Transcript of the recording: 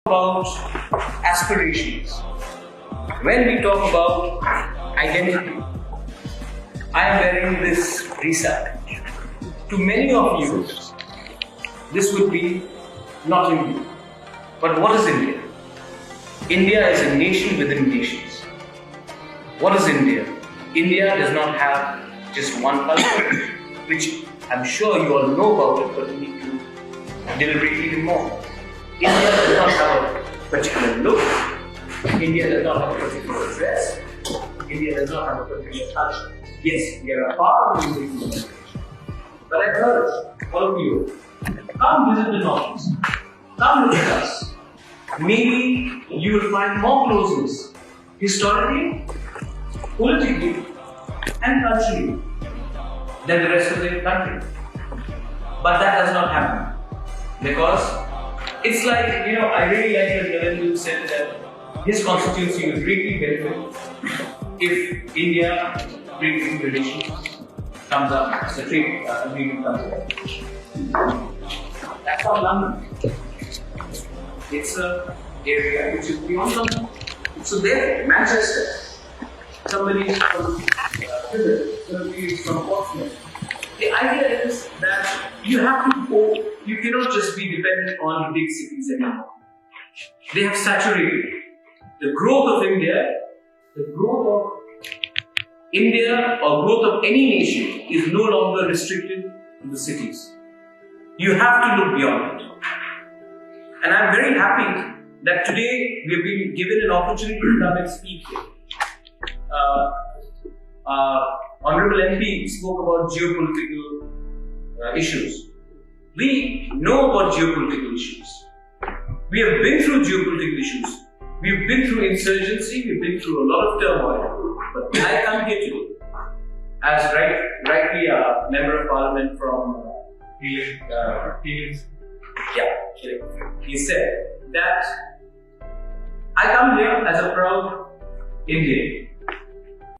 About aspirations. When we talk about identity, I am wearing this Risa. To many of you, this would be not India. But what is India? India is a nation within nations. What is India? India does not have just one culture, which I'm sure you all know about it, but we need to deliberate even more. India does not have a particular look. India does not have a particular dress. India does not have a particular culture. Yes, we are a part of the Indian civilization. But I urge all of you, come visit the Northeast. Come look at us. Maybe you will find more closeness, historically, politically, and culturally, than the rest of the country. But that does not happen. Because it's like, I really like when Narendra said that his constituency will greatly benefit if India-Great relations comes up, the trade agreement comes up. That's not London. It's an area which is beyond London. So there, Manchester, somebody from Plymouth, somebody from Portsmouth. The idea is that you cannot just be dependent on big cities anymore. They have saturated. The growth of India or growth of any nation is no longer restricted to the cities. You have to look beyond it. And I'm very happy that today we've been given an opportunity to come and speak here. Honorable MP spoke about geopolitical issues. We know about geopolitical issues. We have been through geopolitical issues. We've been through insurgency, we've been through a lot of turmoil. But when I come here today, as rightly a member of parliament from he said that I come here as a proud Indian.